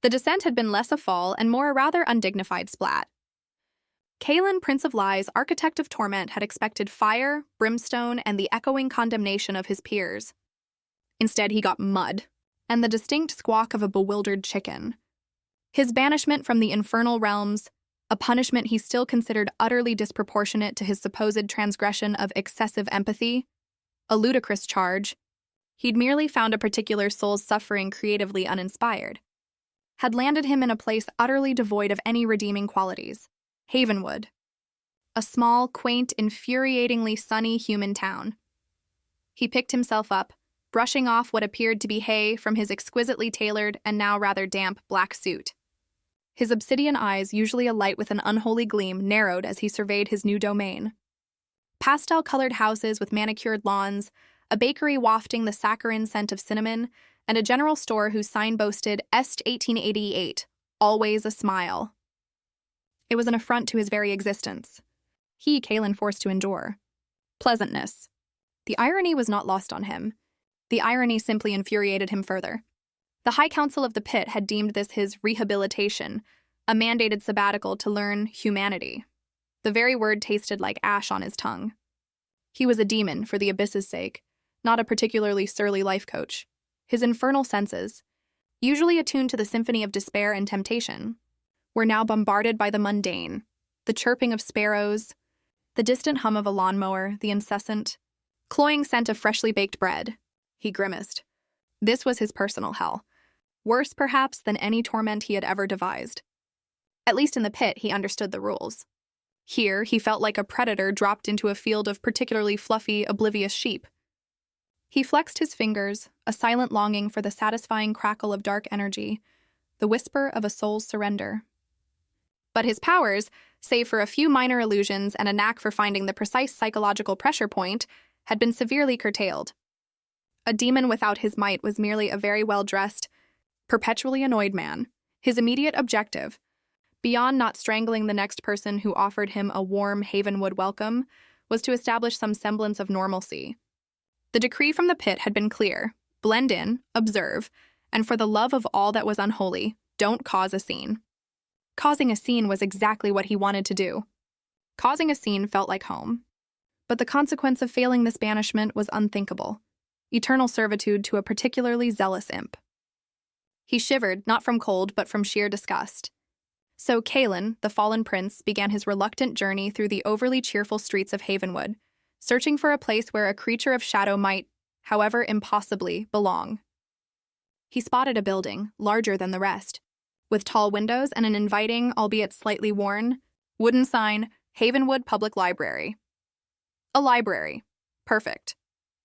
The descent had been less a fall and more a rather undignified splat. Kaelen, Prince of Lies, architect of torment, had expected fire, brimstone, and the echoing condemnation of his peers. Instead, he got mud, and the distinct squawk of a bewildered chicken. His banishment from the infernal realms, a punishment he still considered utterly disproportionate to his supposed transgression of excessive empathy, a ludicrous charge. He'd merely found a particular soul's suffering creatively uninspired, had landed him in a place utterly devoid of any redeeming qualities. Havenwood, a small, quaint, infuriatingly sunny human town. He picked himself up, brushing off what appeared to be hay from his exquisitely tailored and now rather damp black suit. His obsidian eyes, usually alight with an unholy gleam, narrowed as he surveyed his new domain. Pastel-colored houses with manicured lawns, a bakery wafting the saccharine scent of cinnamon, and a general store whose sign boasted Est 1888, always a smile. It was an affront to his very existence. He, Kaelen, forced to endure. Pleasantness. The irony was not lost on him. The irony simply infuriated him further. The High Council of the Pit had deemed this his rehabilitation, a mandated sabbatical to learn humanity. The very word tasted like ash on his tongue. He was a demon for the abyss's sake, not a particularly surly life coach. His infernal senses, usually attuned to the symphony of despair and temptation, were now bombarded by the mundane, the chirping of sparrows, the distant hum of a lawnmower, the incessant, cloying scent of freshly baked bread. He grimaced. This was his personal hell, worse perhaps than any torment he had ever devised. At least in the pit, he understood the rules. Here, he felt like a predator dropped into a field of particularly fluffy, oblivious sheep. He flexed his fingers, a silent longing for the satisfying crackle of dark energy, the whisper of a soul's surrender. But his powers, save for a few minor illusions and a knack for finding the precise psychological pressure point, had been severely curtailed. A demon without his might was merely a very well-dressed, perpetually annoyed man. His immediate objective, beyond not strangling the next person who offered him a warm Havenwood welcome, was to establish some semblance of normalcy. The decree from the pit had been clear: blend in, observe, and for the love of all that was unholy, don't cause a scene. Causing a scene was exactly what he wanted to do. Causing a scene felt like home. But the consequence of failing this banishment was unthinkable: eternal servitude to a particularly zealous imp. He shivered, not from cold, but from sheer disgust. So Kaelen, the fallen prince, began his reluctant journey through the overly cheerful streets of Havenwood, searching for a place where a creature of shadow might, however impossibly, belong. He spotted a building, larger than the rest, with tall windows and an inviting, albeit slightly worn, wooden sign, Havenwood Public Library. A library. Perfect.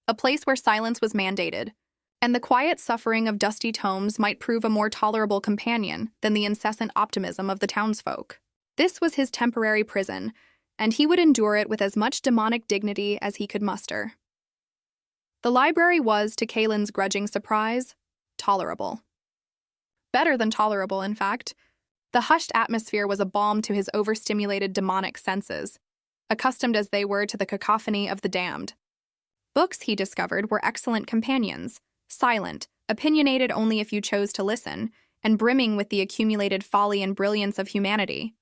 A place where silence was mandated, and the quiet suffering of dusty tomes might prove a more tolerable companion than the incessant optimism of the townsfolk. This was his temporary prison, and he would endure it with as much demonic dignity as he could muster. The library was, to Kaelen's grudging surprise, tolerable. Better than tolerable, in fact. The hushed atmosphere was a balm to his overstimulated demonic senses, accustomed as they were to the cacophony of the damned. Books, he discovered, were excellent companions, silent, opinionated only if you chose to listen, and brimming with the accumulated folly and brilliance of humanity.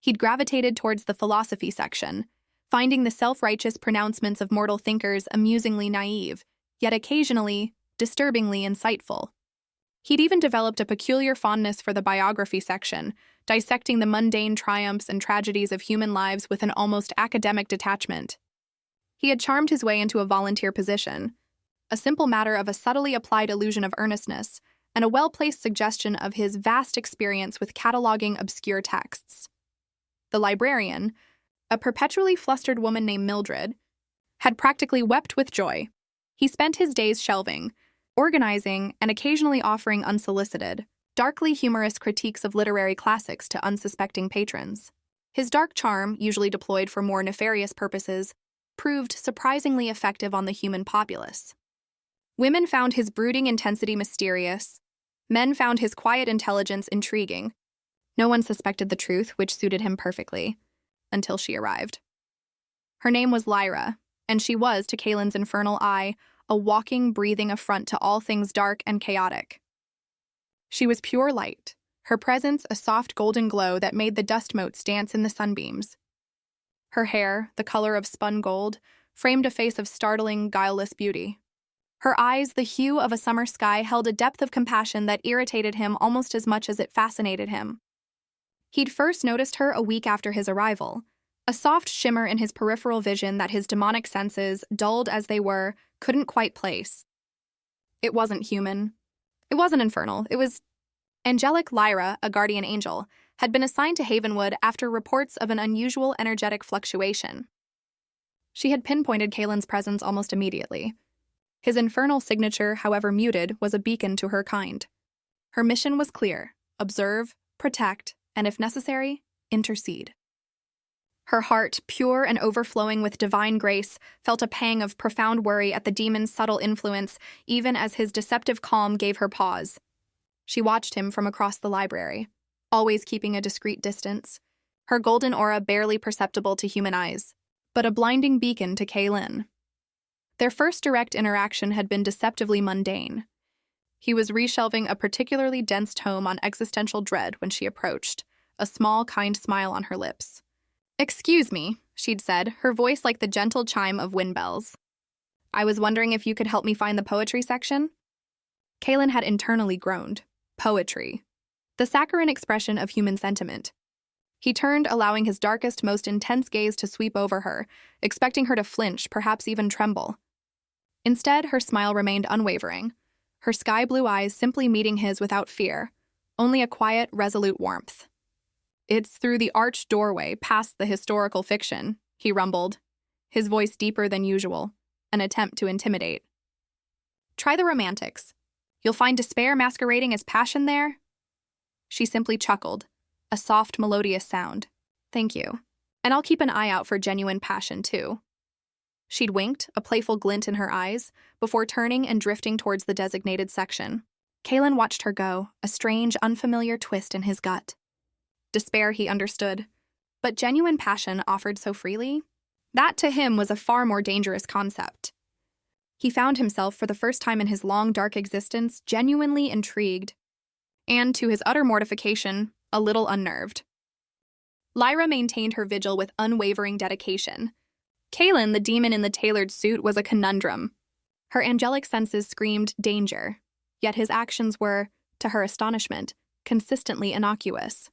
He'd gravitated towards the philosophy section, finding the self-righteous pronouncements of mortal thinkers amusingly naive, yet occasionally disturbingly insightful. He'd even developed a peculiar fondness for the biography section, dissecting the mundane triumphs and tragedies of human lives with an almost academic detachment. He had charmed his way into a volunteer position, a simple matter of a subtly applied illusion of earnestness, and a well-placed suggestion of his vast experience with cataloging obscure texts. The librarian, a perpetually flustered woman named Mildred, had practically wept with joy. He spent his days shelving, organizing, and occasionally offering unsolicited, darkly humorous critiques of literary classics to unsuspecting patrons. His dark charm, usually deployed for more nefarious purposes, proved surprisingly effective on the human populace. Women found his brooding intensity mysterious. Men found his quiet intelligence intriguing. No one suspected the truth, which suited him perfectly, until she arrived. Her name was Lyra, and she was, to Kaelen's infernal eye, a walking, breathing affront to all things dark and chaotic. She was pure light, her presence a soft golden glow that made the dust motes dance in the sunbeams. Her hair, the color of spun gold, framed a face of startling, guileless beauty. Her eyes, the hue of a summer sky, held a depth of compassion that irritated him almost as much as it fascinated him. He'd first noticed her a week after his arrival, a soft shimmer in his peripheral vision that his demonic senses, dulled as they were, couldn't quite place. It wasn't human. It wasn't infernal. It was angelic. Lyra, a guardian angel, had been assigned to Havenwood after reports of an unusual energetic fluctuation. She had pinpointed Kaelen's presence almost immediately. His infernal signature, however muted, was a beacon to her kind. Her mission was clear: observe, protect, and if necessary, intercede. Her heart, pure and overflowing with divine grace, felt a pang of profound worry at the demon's subtle influence, even as his deceptive calm gave her pause. She watched him from across the library, always keeping a discreet distance, her golden aura barely perceptible to human eyes, but a blinding beacon to Kaelen. Their first direct interaction had been deceptively mundane. He was reshelving a particularly dense tome on existential dread when she approached, a small, kind smile on her lips. "Excuse me," she'd said, her voice like the gentle chime of wind bells. "I was wondering if you could help me find the poetry section?" Kaelen had internally groaned. Poetry. The saccharine expression of human sentiment. He turned, allowing his darkest, most intense gaze to sweep over her, expecting her to flinch, perhaps even tremble. Instead, her smile remained unwavering, her sky-blue eyes simply meeting his without fear, only a quiet, resolute warmth. "It's through the arched doorway, past the historical fiction," he rumbled, his voice deeper than usual, an attempt to intimidate. "Try the romantics. You'll find despair masquerading as passion there." She simply chuckled, a soft, melodious sound. "Thank you. And I'll keep an eye out for genuine passion, too." She'd winked, a playful glint in her eyes, before turning and drifting towards the designated section. Kaelen watched her go, a strange, unfamiliar twist in his gut. Despair, he understood, but genuine passion offered so freely? That, to him, was a far more dangerous concept. He found himself, for the first time in his long, dark existence, genuinely intrigued, and, to his utter mortification, a little unnerved. Lyra maintained her vigil with unwavering dedication. Kaelen, the demon in the tailored suit, was a conundrum. Her angelic senses screamed danger, yet his actions were, to her astonishment, consistently innocuous.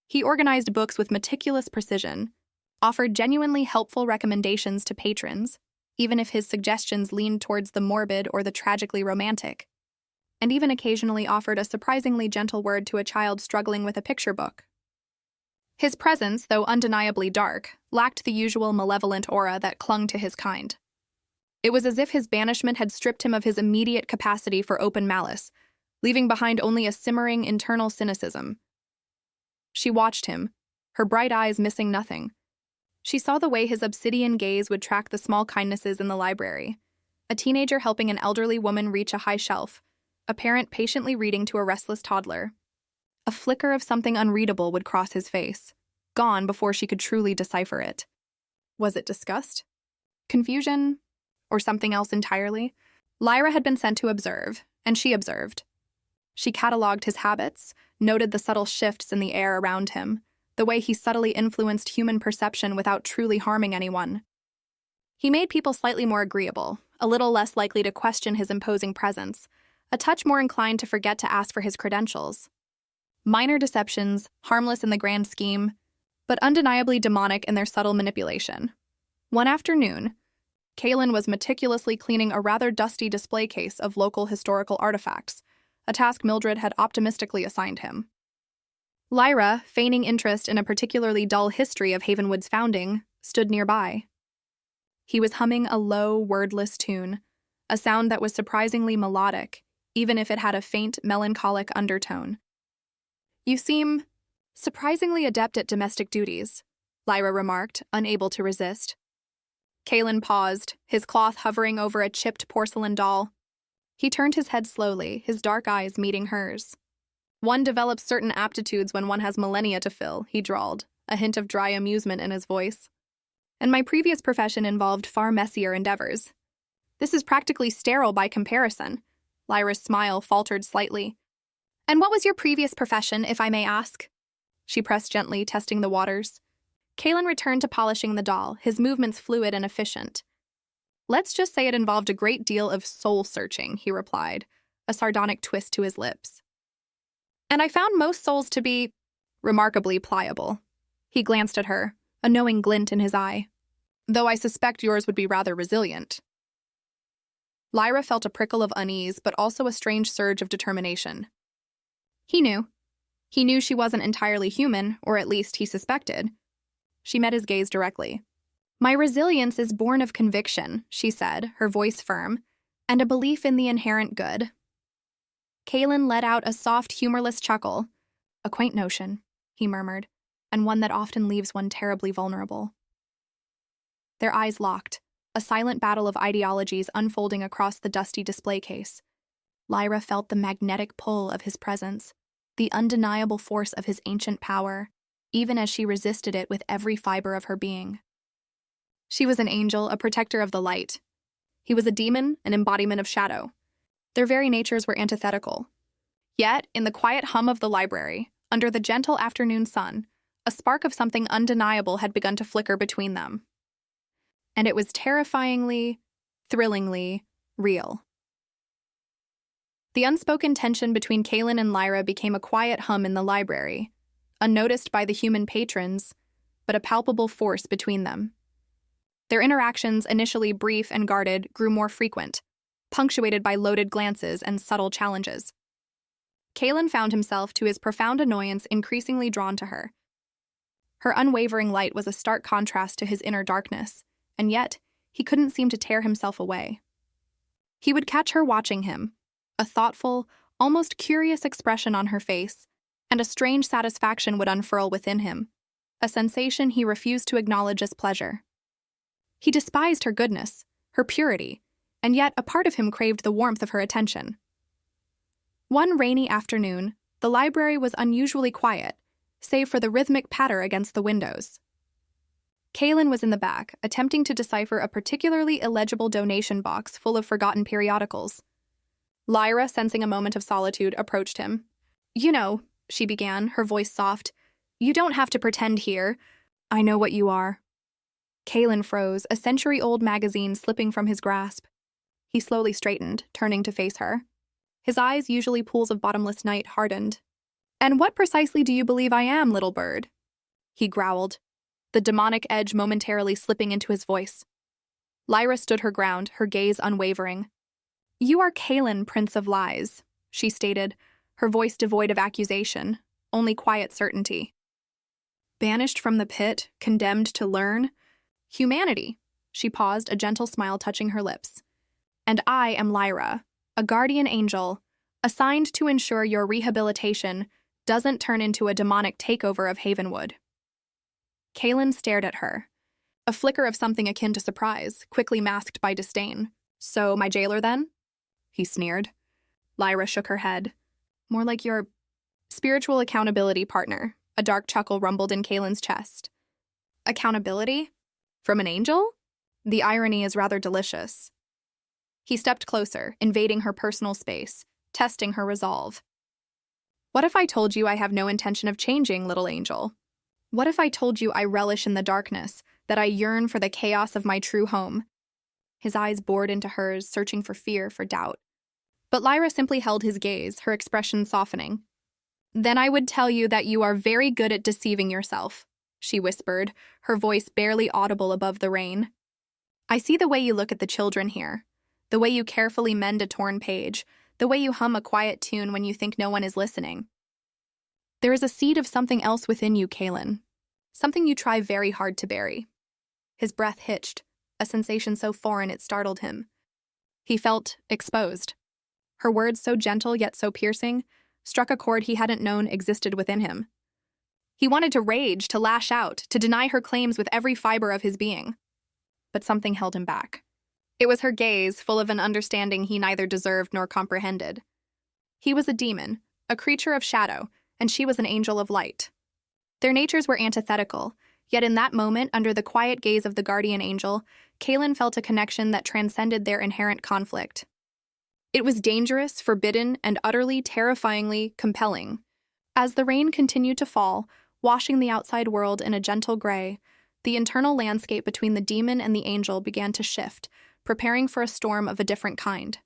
He organized books with meticulous precision, offered genuinely helpful recommendations to patrons, even if his suggestions leaned towards the morbid or the tragically romantic, and even occasionally offered a surprisingly gentle word to a child struggling with a picture book. His presence, though undeniably dark, lacked the usual malevolent aura that clung to his kind. It was as if his banishment had stripped him of his immediate capacity for open malice, leaving behind only a simmering internal cynicism. She watched him, her bright eyes missing nothing. She saw the way his obsidian gaze would track the small kindnesses in the library. A teenager helping an elderly woman reach a high shelf, a parent patiently reading to a restless toddler. A flicker of something unreadable would cross his face, gone before she could truly decipher it. Was it disgust? Confusion? Or something else entirely? Lyra had been sent to observe, and she observed. She catalogued his habits, noted the subtle shifts in the air around him, the way he subtly influenced human perception without truly harming anyone. He made people slightly more agreeable, a little less likely to question his imposing presence, a touch more inclined to forget to ask for his credentials. Minor deceptions, harmless in the grand scheme, but undeniably demonic in their subtle manipulation. One afternoon, Kaelen was meticulously cleaning a rather dusty display case of local historical artifacts, a task Mildred had optimistically assigned him. Lyra, feigning interest in a particularly dull history of Havenwood's founding, stood nearby. He was humming a low, wordless tune, a sound that was surprisingly melodic, even if it had a faint, melancholic undertone. "You seem surprisingly adept at domestic duties," Lyra remarked, unable to resist. Kaelen paused, his cloth hovering over a chipped porcelain doll. He turned his head slowly, his dark eyes meeting hers. "One develops certain aptitudes when one has millennia to fill," he drawled, a hint of dry amusement in his voice. "And my previous profession involved far messier endeavors. This is practically sterile by comparison." Lyra's smile faltered slightly. And what was your previous profession, if I may ask? She pressed gently, testing the waters. Kaelen returned to polishing the doll, his movements fluid and efficient. Let's just say it involved a great deal of soul-searching, he replied, a sardonic twist to his lips. And I found most souls to be remarkably pliable. He glanced at her, a knowing glint in his eye. Though I suspect yours would be rather resilient. Lyra felt a prickle of unease, but also a strange surge of determination. He knew. He knew she wasn't entirely human, or at least he suspected. She met his gaze directly. My resilience is born of conviction, she said, her voice firm, and a belief in the inherent good. Kaelen let out a soft, humorless chuckle. A quaint notion, he murmured, and one that often leaves one terribly vulnerable. Their eyes locked, a silent battle of ideologies unfolding across the dusty display case. Lyra felt the magnetic pull of his presence, the undeniable force of his ancient power, even as she resisted it with every fiber of her being. She was an angel, a protector of the light. He was a demon, an embodiment of shadow. Their very natures were antithetical. Yet, in the quiet hum of the library, under the gentle afternoon sun, a spark of something undeniable had begun to flicker between them. And it was terrifyingly, thrillingly real. The unspoken tension between Kaelen and Lyra became a quiet hum in the library, unnoticed by the human patrons, but a palpable force between them. Their interactions, initially brief and guarded, grew more frequent, punctuated by loaded glances and subtle challenges. Kaelen found himself, to his profound annoyance, increasingly drawn to her. Her unwavering light was a stark contrast to his inner darkness, and yet he couldn't seem to tear himself away. He would catch her watching him, a thoughtful, almost curious expression on her face, and a strange satisfaction would unfurl within him, a sensation he refused to acknowledge as pleasure. He despised her goodness, her purity, and yet a part of him craved the warmth of her attention. One rainy afternoon, the library was unusually quiet, save for the rhythmic patter against the windows. Kaelen was in the back, attempting to decipher a particularly illegible donation box full of forgotten periodicals. Lyra, sensing a moment of solitude, approached him. You know, she began, her voice soft, you don't have to pretend here. I know what you are. Kaelen froze, a century-old magazine slipping from his grasp. He slowly straightened, turning to face her. His eyes, usually pools of bottomless night, hardened. And what precisely do you believe I am, little bird? He growled, the demonic edge momentarily slipping into his voice. Lyra stood her ground, her gaze unwavering. You are Kaelen, Prince of Lies, she stated, her voice devoid of accusation, only quiet certainty. Banished from the pit, condemned to learn humanity, she paused, a gentle smile touching her lips. And I am Lyra, a guardian angel, assigned to ensure your rehabilitation doesn't turn into a demonic takeover of Havenwood. Kaelen stared at her, a flicker of something akin to surprise, quickly masked by disdain. So, my jailer then? He sneered. Lyra shook her head. More like your spiritual accountability partner. A dark chuckle rumbled in Kaelen's chest. Accountability? From an angel? The irony is rather delicious. He stepped closer, invading her personal space, testing her resolve. What if I told you I have no intention of changing, little angel? What if I told you I relish in the darkness, that I yearn for the chaos of my true home? His eyes bored into hers, searching for fear, for doubt. But Lyra simply held his gaze, her expression softening. Then I would tell you that you are very good at deceiving yourself, she whispered, her voice barely audible above the rain. I see the way you look at the children here, the way you carefully mend a torn page, the way you hum a quiet tune when you think no one is listening. There is a seed of something else within you, Kaelen, something you try very hard to bury. His breath hitched, a sensation so foreign it startled him. He felt exposed. Her words, so gentle yet so piercing, struck a chord he hadn't known existed within him. He wanted to rage, to lash out, to deny her claims with every fiber of his being. But something held him back. It was her gaze, full of an understanding he neither deserved nor comprehended. He was a demon, a creature of shadow, and she was an angel of light. Their natures were antithetical, yet in that moment, under the quiet gaze of the guardian angel, Kaelen felt a connection that transcended their inherent conflict. It was dangerous, forbidden, and utterly terrifyingly compelling. As the rain continued to fall, washing the outside world in a gentle gray, the internal landscape between the demon and the angel began to shift, preparing for a storm of a different kind.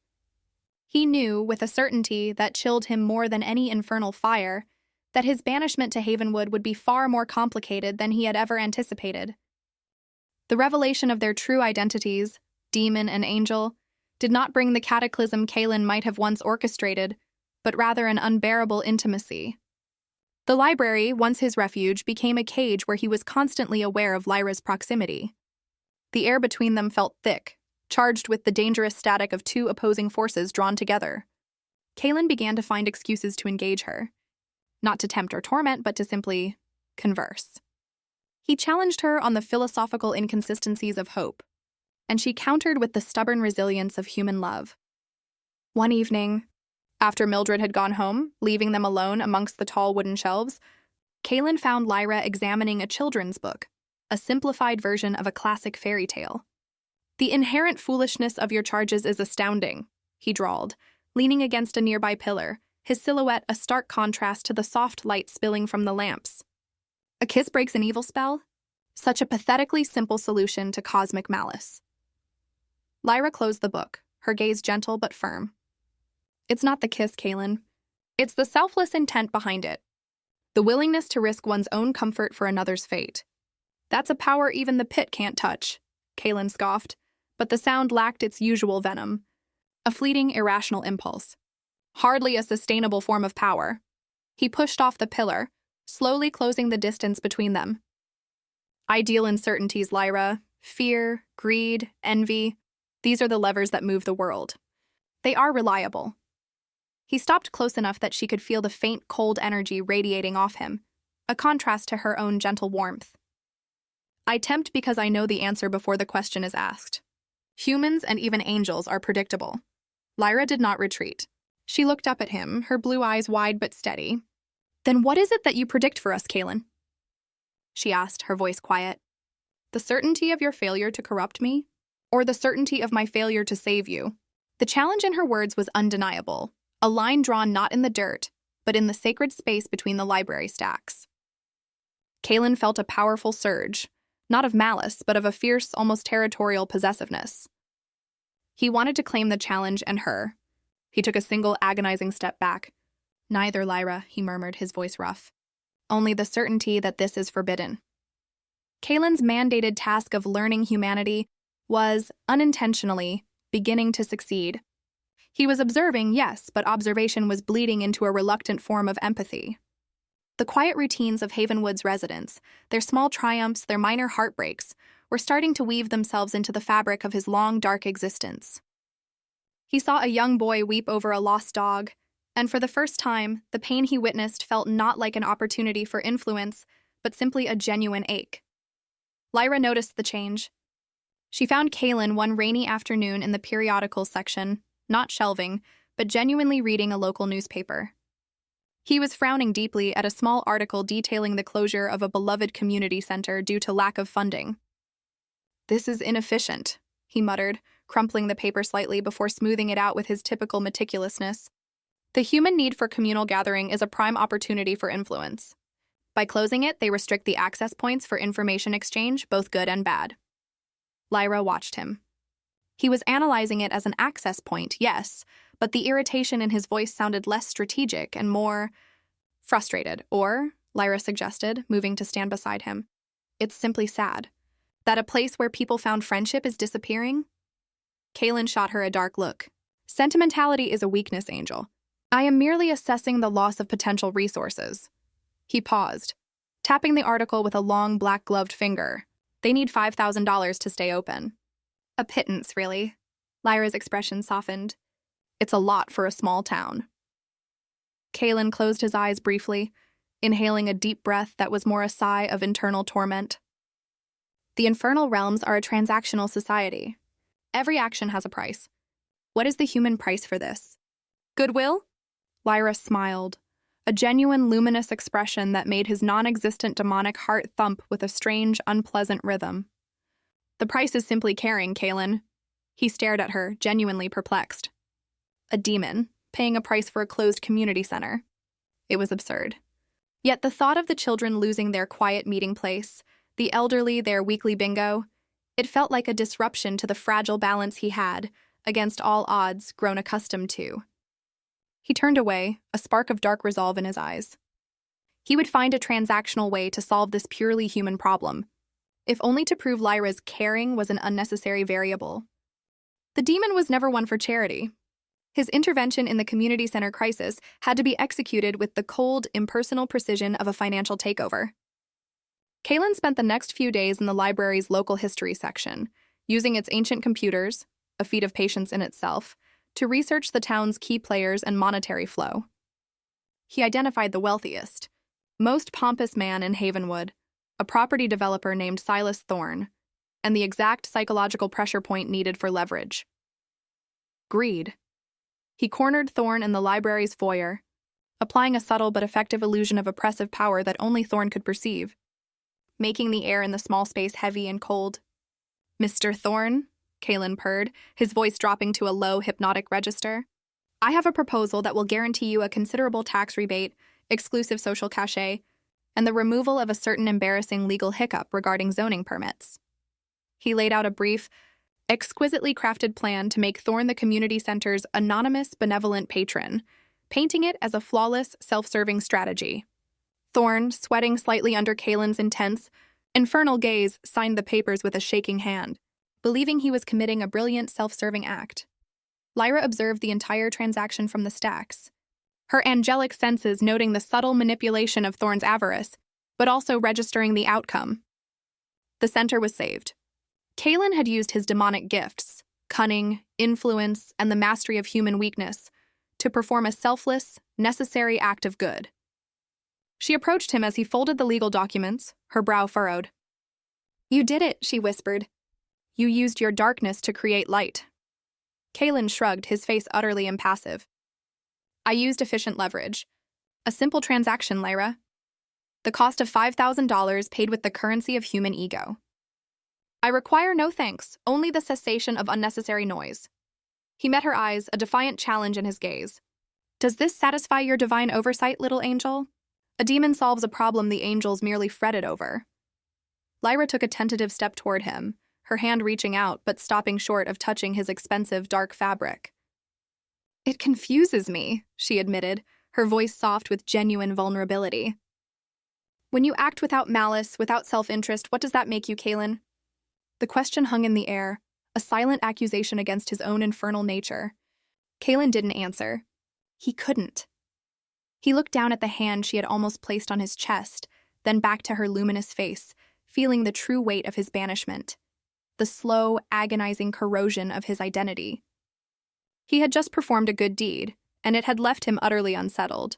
He knew, with a certainty that chilled him more than any infernal fire, that his banishment to Havenwood would be far more complicated than he had ever anticipated. The revelation of their true identities, demon and angel, did not bring the cataclysm Kaelen might have once orchestrated, but rather an unbearable intimacy. The library, once his refuge, became a cage where he was constantly aware of Lyra's proximity. The air between them felt thick, charged with the dangerous static of two opposing forces drawn together. Kaelen began to find excuses to engage her. Not to tempt or torment, but to simply converse. He challenged her on the philosophical inconsistencies of hope, and she countered with the stubborn resilience of human love. One evening, after Mildred had gone home, leaving them alone amongst the tall wooden shelves, Kaelen found Lyra examining a children's book, a simplified version of a classic fairy tale. "The inherent foolishness of your charges is astounding," he drawled, leaning against a nearby pillar, his silhouette a stark contrast to the soft light spilling from the lamps. A kiss breaks an evil spell? Such a pathetically simple solution to cosmic malice. Lyra closed the book, her gaze gentle but firm. "It's not the kiss, Kaelen. It's the selfless intent behind it. The willingness to risk one's own comfort for another's fate. That's a power even the pit can't touch," Kaelen scoffed, but the sound lacked its usual venom. A fleeting, irrational impulse. Hardly a sustainable form of power. He pushed off the pillar, slowly closing the distance between them. "Ideal uncertainties, Lyra. Fear, greed, envy. These are the levers that move the world. They are reliable." He stopped close enough that she could feel the faint, cold energy radiating off him, a contrast to her own gentle warmth. "I tempt because I know the answer before the question is asked. Humans and even angels are predictable." Lyra did not retreat. She looked up at him, her blue eyes wide but steady. "Then what is it that you predict for us, Kaelen?" she asked, her voice quiet. "The certainty of your failure to corrupt me? Or the certainty of my failure to save you?" The challenge in her words was undeniable, a line drawn not in the dirt, but in the sacred space between the library stacks. Kaelen felt a powerful surge, not of malice, but of a fierce, almost territorial possessiveness. He wanted to claim the challenge and her. He took a single agonizing step back. "Neither, Lyra," he murmured, his voice rough. "Only the certainty that this is forbidden." Kaelen's mandated task of learning humanity was, unintentionally, beginning to succeed. He was observing, yes, but observation was bleeding into a reluctant form of empathy. The quiet routines of Havenwood's residents, their small triumphs, their minor heartbreaks, were starting to weave themselves into the fabric of his long, dark existence. He saw a young boy weep over a lost dog, and for the first time, the pain he witnessed felt not like an opportunity for influence, but simply a genuine ache. Lyra noticed the change. She found Kaelen one rainy afternoon in the periodicals section, not shelving, but genuinely reading a local newspaper. He was frowning deeply at a small article detailing the closure of a beloved community center due to lack of funding. "This is inefficient," he muttered, crumpling the paper slightly before smoothing it out with his typical meticulousness. The human need for communal gathering is a prime opportunity for influence. By closing it, they restrict the access points for information exchange, both good and bad. Lyra watched him. He was analyzing it as an access point, yes, but the irritation in his voice sounded less strategic and more frustrated. Or, Lyra suggested, moving to stand beside him, "It's simply sad. That a place where people found friendship is disappearing?" Kaelen shot her a dark look. "Sentimentality is a weakness, Angel. I am merely assessing the loss of potential resources." He paused, tapping the article with a long, black-gloved finger. "They need $5,000 to stay open." "A pittance, really." Lyra's expression softened. "It's a lot for a small town." Kaelen closed his eyes briefly, inhaling a deep breath that was more a sigh of internal torment. The infernal realms are a transactional society. Every action has a price. What is the human price for this? Goodwill? Lyra smiled, a genuine luminous expression that made his non-existent demonic heart thump with a strange, unpleasant rhythm. "The price is simply caring, Kaelen." He stared at her, genuinely perplexed. A demon, paying a price for a closed community center. It was absurd. Yet the thought of the children losing their quiet meeting place, the elderly their weekly bingo, it felt like a disruption to the fragile balance he had, against all odds, grown accustomed to. He turned away, a spark of dark resolve in his eyes. He would find a transactional way to solve this purely human problem, if only to prove Lyra's caring was an unnecessary variable. The demon was never one for charity. His intervention in the community center crisis had to be executed with the cold, impersonal precision of a financial takeover. Kaelen spent the next few days in the library's local history section, using its ancient computers, a feat of patience in itself, to research the town's key players and monetary flow. He identified the wealthiest, most pompous man in Havenwood, a property developer named Silas Thorne, and the exact psychological pressure point needed for leverage. Greed. He cornered Thorne in the library's foyer, applying a subtle but effective illusion of oppressive power that only Thorne could perceive, making the air in the small space heavy and cold. "Mr. Thorne," Kaelen purred, his voice dropping to a low, hypnotic register, "I have a proposal that will guarantee you a considerable tax rebate, exclusive social cachet, and the removal of a certain embarrassing legal hiccup regarding zoning permits." He laid out a brief, exquisitely crafted plan to make Thorne the community center's anonymous, benevolent patron, painting it as a flawless, self-serving strategy. Thorne, sweating slightly under Kaelen's intense, infernal gaze, signed the papers with a shaking hand, believing he was committing a brilliant, self-serving act. Lyra observed the entire transaction from the stacks, her angelic senses noting the subtle manipulation of Thorne's avarice, but also registering the outcome. The center was saved. Kaelen had used his demonic gifts, cunning, influence, and the mastery of human weakness, to perform a selfless, necessary act of good. She approached him as he folded the legal documents, her brow furrowed. "You did it," she whispered. "You used your darkness to create light." Kaelen shrugged, his face utterly impassive. "I used efficient leverage. A simple transaction, Lyra. The cost of $5,000 paid with the currency of human ego. I require no thanks, only the cessation of unnecessary noise." He met her eyes, a defiant challenge in his gaze. "Does this satisfy your divine oversight, little angel? A demon solves a problem the angels merely fretted over." Lyra took a tentative step toward him, her hand reaching out but stopping short of touching his expensive, dark fabric. "It confuses me," she admitted, her voice soft with genuine vulnerability. "When you act without malice, without self-interest, what does that make you, Kaelen?" The question hung in the air, a silent accusation against his own infernal nature. Kaelen didn't answer. He couldn't. He looked down at the hand she had almost placed on his chest, then back to her luminous face, feeling the true weight of his banishment, the slow, agonizing corrosion of his identity. He had just performed a good deed, and it had left him utterly unsettled.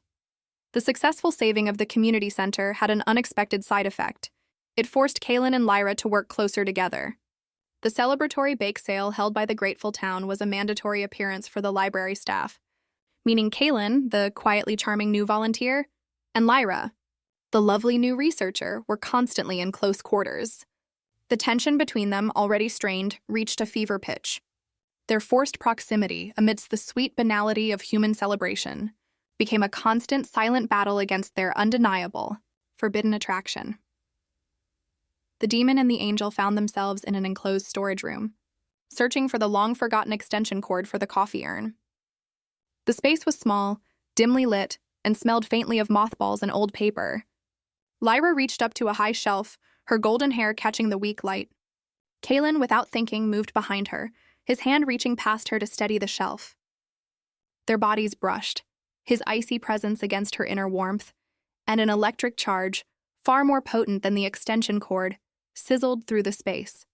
The successful saving of the community center had an unexpected side effect. It forced Kaelen and Lyra to work closer together. The celebratory bake sale held by the grateful town was a mandatory appearance for the library staff, meaning Kaelen, the quietly charming new volunteer, and Lyra, the lovely new researcher, were constantly in close quarters. The tension between them, already strained, reached a fever pitch. Their forced proximity, amidst the sweet banality of human celebration, became a constant, silent battle against their undeniable, forbidden attraction. The demon and the angel found themselves in an enclosed storage room, searching for the long-forgotten extension cord for the coffee urn. The space was small, dimly lit, and smelled faintly of mothballs and old paper. Lyra reached up to a high shelf, her golden hair catching the weak light. Kaelen, without thinking, moved behind her, his hand reaching past her to steady the shelf. Their bodies brushed, his icy presence against her inner warmth, and an electric charge, far more potent than the extension cord, sizzled through the space.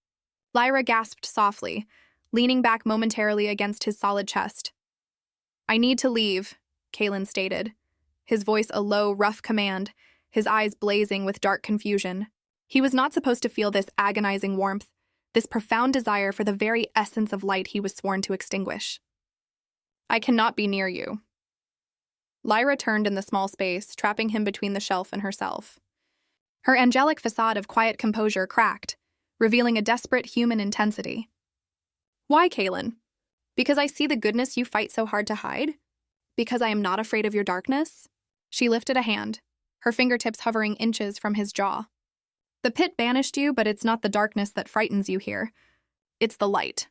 Lyra gasped softly, leaning back momentarily against his solid chest. "I need to leave," Kaelen stated, his voice a low, rough command, his eyes blazing with dark confusion. He was not supposed to feel this agonizing warmth, this profound desire for the very essence of light he was sworn to extinguish. "I cannot be near you." Lyra turned in the small space, trapping him between the shelf and herself. Her angelic facade of quiet composure cracked, revealing a desperate human intensity. "Why, Kaelen? Because I see the goodness you fight so hard to hide? Because I am not afraid of your darkness? She lifted a hand, her fingertips hovering inches from his jaw. The pit banished you, but it's not the darkness that frightens you here. It's the light.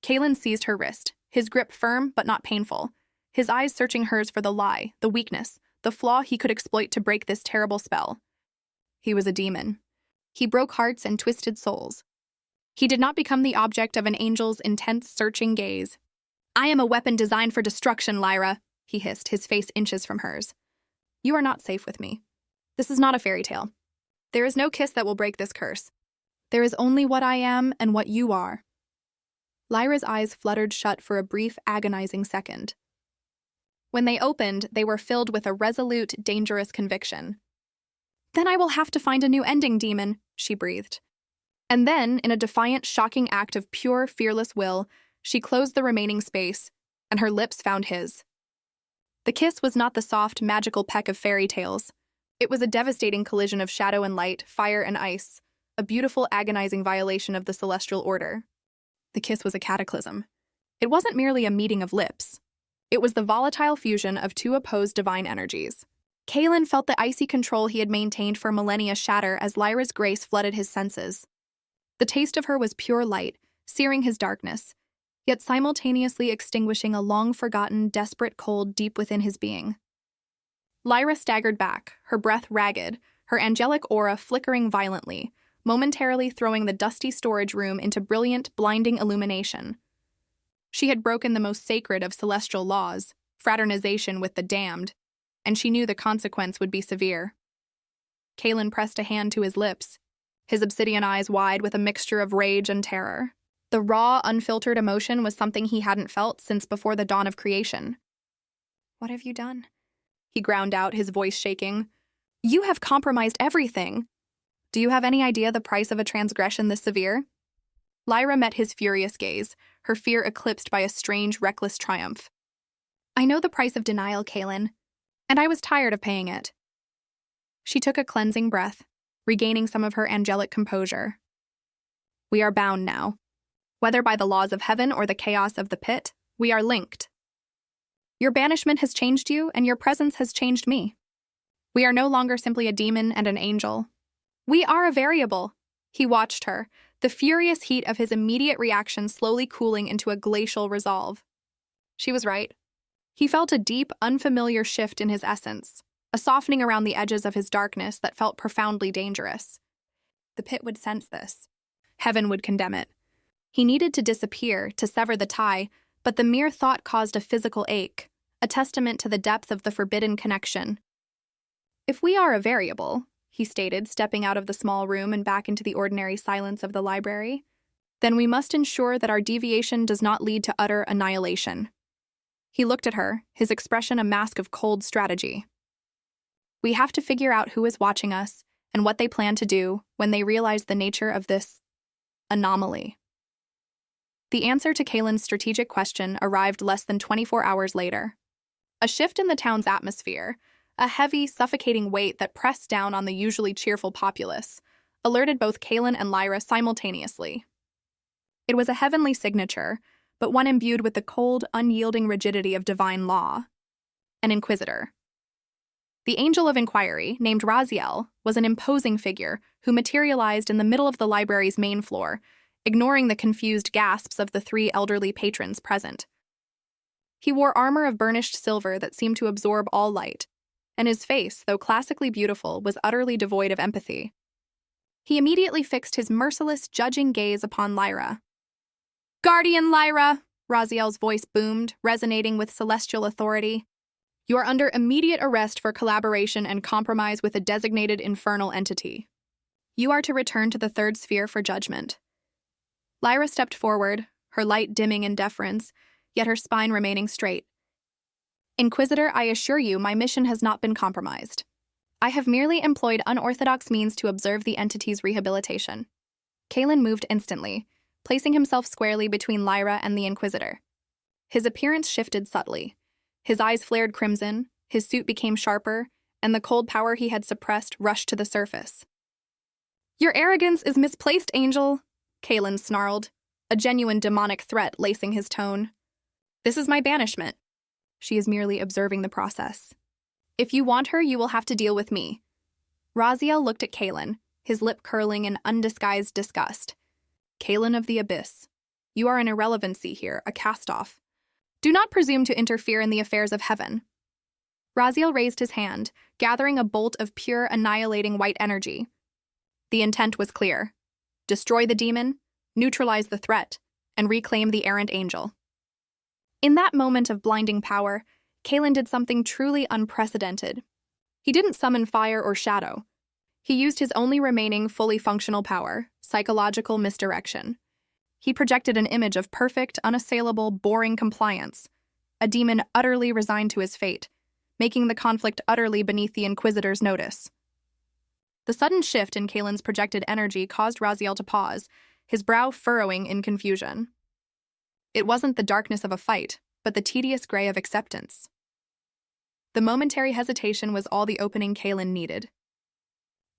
Kaelen seized her wrist, his grip firm but not painful, his eyes searching hers for the lie, the weakness, the flaw he could exploit to break this terrible spell. He was a demon. He broke hearts and twisted souls. He did not become the object of an angel's intense, searching gaze. I am a weapon designed for destruction, Lyra, he hissed, his face inches from hers. You are not safe with me. This is not a fairy tale. There is no kiss that will break this curse. There is only what I am and what you are. Lyra's eyes fluttered shut for a brief, agonizing second. When they opened, they were filled with a resolute, dangerous conviction. Then I will have to find a new ending, demon, she breathed. And then, in a defiant, shocking act of pure, fearless will, she closed the remaining space, and her lips found his. The kiss was not the soft, magical peck of fairy tales. It was a devastating collision of shadow and light, fire and ice, a beautiful, agonizing violation of the celestial order. The kiss was a cataclysm. It wasn't merely a meeting of lips. It was the volatile fusion of two opposed divine energies. Kaelen felt the icy control he had maintained for millennia shatter as Lyra's grace flooded his senses. The taste of her was pure light, searing his darkness, yet simultaneously extinguishing a long-forgotten, desperate cold deep within his being. Lyra staggered back, her breath ragged, her angelic aura flickering violently, momentarily throwing the dusty storage room into brilliant, blinding illumination. She had broken the most sacred of celestial laws, fraternization with the damned, and she knew the consequence would be severe. Kaelen pressed a hand to his lips, his obsidian eyes wide with a mixture of rage and terror. The raw, unfiltered emotion was something he hadn't felt since before the dawn of creation. What have you done? He ground out, his voice shaking. You have compromised everything. Do you have any idea the price of a transgression this severe? Lyra met his furious gaze, her fear eclipsed by a strange, reckless triumph. I know the price of denial, Kaelen, and I was tired of paying it. She took a cleansing breath, regaining some of her angelic composure. We are bound now. Whether by the laws of heaven or the chaos of the pit, we are linked. Your banishment has changed you, and your presence has changed me. We are no longer simply a demon and an angel. We are a variable. He watched her, the furious heat of his immediate reaction slowly cooling into a glacial resolve. She was right. He felt a deep, unfamiliar shift in his essence, a softening around the edges of his darkness that felt profoundly dangerous. The pit would sense this. Heaven would condemn it. He needed to disappear, to sever the tie, but the mere thought caused a physical ache, a testament to the depth of the forbidden connection. If we are a variable, he stated, stepping out of the small room and back into the ordinary silence of the library, then we must ensure that our deviation does not lead to utter annihilation. He looked at her, his expression a mask of cold strategy. We have to figure out who is watching us and what they plan to do when they realize the nature of this anomaly. The answer to Kaelen's strategic question arrived less than 24 hours later. A shift in the town's atmosphere, a heavy, suffocating weight that pressed down on the usually cheerful populace, alerted both Kaelen and Lyra simultaneously. It was a heavenly signature, but one imbued with the cold, unyielding rigidity of divine law. An inquisitor. The Angel of Inquiry, named Raziel, was an imposing figure who materialized in the middle of the library's main floor, ignoring the confused gasps of the three elderly patrons present. He wore armor of burnished silver that seemed to absorb all light, and his face, though classically beautiful, was utterly devoid of empathy. He immediately fixed his merciless, judging gaze upon Lyra. "Guardian Lyra!" Raziel's voice boomed, resonating with celestial authority. "You are under immediate arrest for collaboration and compromise with a designated infernal entity. You are to return to the third sphere for judgment." Lyra stepped forward, her light dimming in deference, yet her spine remaining straight. "Inquisitor, I assure you my mission has not been compromised. I have merely employed unorthodox means to observe the entity's rehabilitation." Kaelen moved instantly, placing himself squarely between Lyra and the Inquisitor. His appearance shifted subtly. His eyes flared crimson, his suit became sharper, and the cold power he had suppressed rushed to the surface. "Your arrogance is misplaced, Angel," Kaelen snarled. a genuine demonic threat lacing his tone. "This is my banishment." She is merely observing the process. "If you want her, you will have to deal with me." Raziel looked at Kaelen, his lip curling in undisguised disgust. "Kaelen of the Abyss, you are an irrelevancy here, a cast-off. Do not presume to interfere in the affairs of heaven." Raziel raised his hand, gathering a bolt of pure, annihilating white energy. The intent was clear: destroy the demon, neutralize the threat, and reclaim the errant angel. In that moment of blinding power, Kaelen did something truly unprecedented. He didn't summon fire or shadow. He used his only remaining fully functional power, psychological misdirection. He projected an image of perfect, unassailable, boring compliance, a demon utterly resigned to his fate, making the conflict utterly beneath the Inquisitor's notice. The sudden shift in Kaelen's projected energy caused Raziel to pause, his brow furrowing in confusion. It wasn't the darkness of a fight, but the tedious gray of acceptance. The momentary hesitation was all the opening Kaelen needed.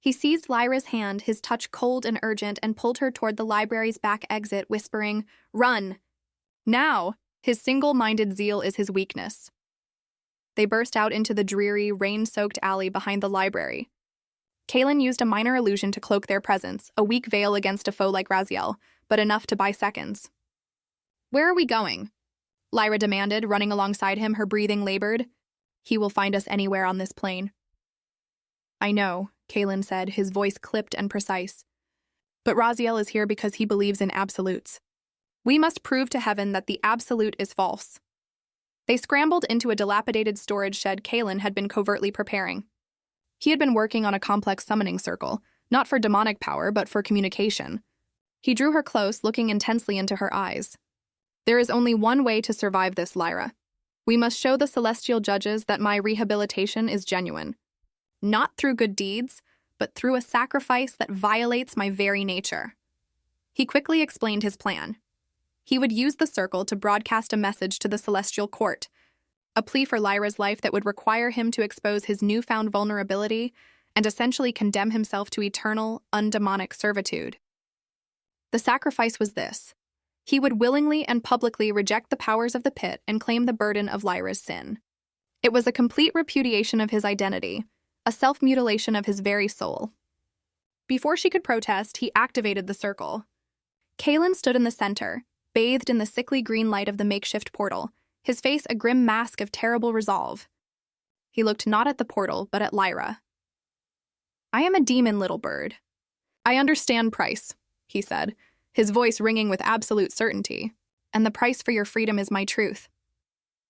He seized Lyra's hand, his touch cold and urgent, and pulled her toward the library's back exit, whispering, "Run! Now! His single-minded zeal is his weakness." They burst out into the dreary, rain-soaked alley behind the library. Kaelen used a minor illusion to cloak their presence, a weak veil against a foe like Raziel, but enough to buy seconds. "Where are we going?" Lyra demanded, running alongside him, her breathing labored. "He will find us anywhere on this plane." "I know," Kaelen said, his voice clipped and precise. "But Raziel is here because he believes in absolutes. We must prove to heaven that the absolute is false." They scrambled into a dilapidated storage shed Kaelen had been covertly preparing. He had been working on a complex summoning circle, not for demonic power, but for communication. He drew her close, looking intensely into her eyes. "There is only one way to survive this, Lyra. We must show the celestial judges that my rehabilitation is genuine. Not through good deeds, but through a sacrifice that violates my very nature." He quickly explained his plan. He would use the circle to broadcast a message to the celestial court, a plea for Lyra's life that would require him to expose his newfound vulnerability and essentially condemn himself to eternal, undemonic servitude. The sacrifice was this: he would willingly and publicly reject the powers of the pit and claim the burden of Lyra's sin. It was a complete repudiation of his identity, a self-mutilation of his very soul. Before she could protest, he activated the circle. Kaelen stood in the center, bathed in the sickly green light of the makeshift portal, his face a grim mask of terrible resolve. He looked not at the portal, but at Lyra. "I am a demon, little bird. I understand price," he said, his voice ringing with absolute certainty, "and the price for your freedom is my truth."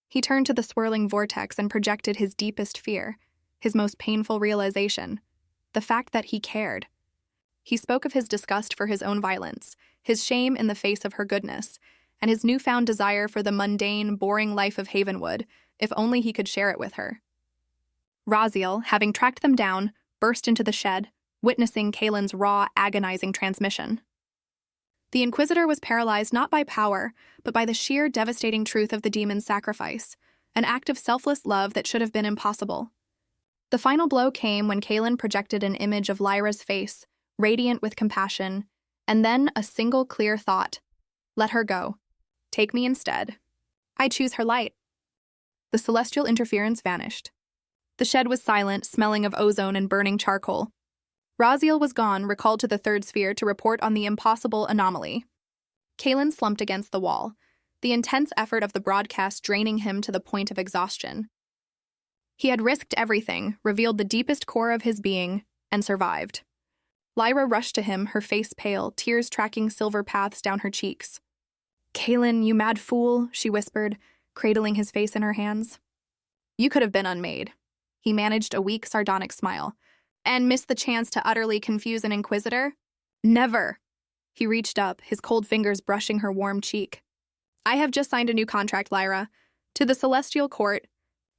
He turned to the swirling vortex and projected his deepest fear, his most painful realization, the fact that he cared. He spoke of his disgust for his own violence, his shame in the face of her goodness, and his newfound desire for the mundane, boring life of Havenwood, if only he could share it with her. Raziel, having tracked them down, burst into the shed, witnessing Kaelen's raw, agonizing transmission. The Inquisitor was paralyzed not by power, but by the sheer, devastating truth of the demon's sacrifice, an act of selfless love that should have been impossible. The final blow came when Kaelen projected an image of Lyra's face, radiant with compassion, and then a single clear thought: "Let her go. Take me instead. I choose her light." The celestial interference vanished. The shed was silent, smelling of ozone and burning charcoal. Raziel was gone, recalled to the third sphere to report on the impossible anomaly. Kaelen slumped against the wall, the intense effort of the broadcast draining him to the point of exhaustion. He had risked everything, revealed the deepest core of his being, and survived. Lyra rushed to him, her face pale, tears tracking silver paths down her cheeks. "Kaelen, you mad fool," she whispered, cradling his face in her hands. "You could have been unmade." He managed a weak, sardonic smile. "And missed the chance to utterly confuse an Inquisitor? Never." He reached up, his cold fingers brushing her warm cheek. "I have just signed a new contract, Lyra. To the Celestial Court,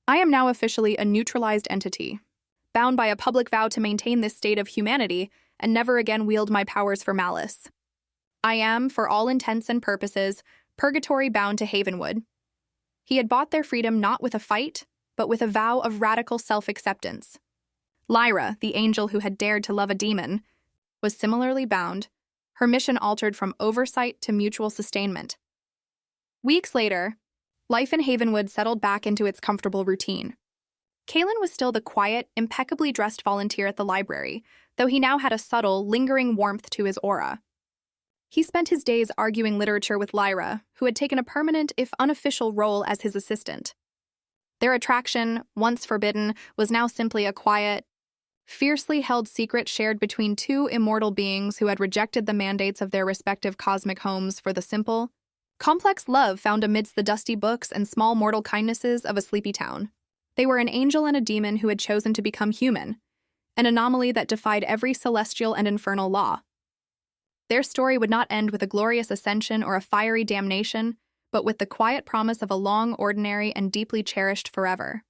I am now officially a neutralized entity, bound by a public vow to maintain this state of humanity and never again wield my powers for malice. I am, for all intents and purposes, purgatory bound to Havenwood." He had bought their freedom not with a fight, but with a vow of radical self-acceptance. Lyra, the angel who had dared to love a demon, was similarly bound, her mission altered from oversight to mutual sustainment. Weeks later, life in Havenwood settled back into its comfortable routine. Kaelen was still the quiet, impeccably dressed volunteer at the library, though he now had a subtle, lingering warmth to his aura. He spent his days arguing literature with Lyra, who had taken a permanent, if unofficial, role as his assistant. Their attraction, once forbidden, was now simply a quiet, fiercely held secret shared between two immortal beings who had rejected the mandates of their respective cosmic homes for the simple, complex love found amidst the dusty books and small mortal kindnesses of a sleepy town. They were an angel and a demon who had chosen to become human, an anomaly that defied every celestial and infernal law. Their story would not end with a glorious ascension or a fiery damnation, but with the quiet promise of a long, ordinary, and deeply cherished forever.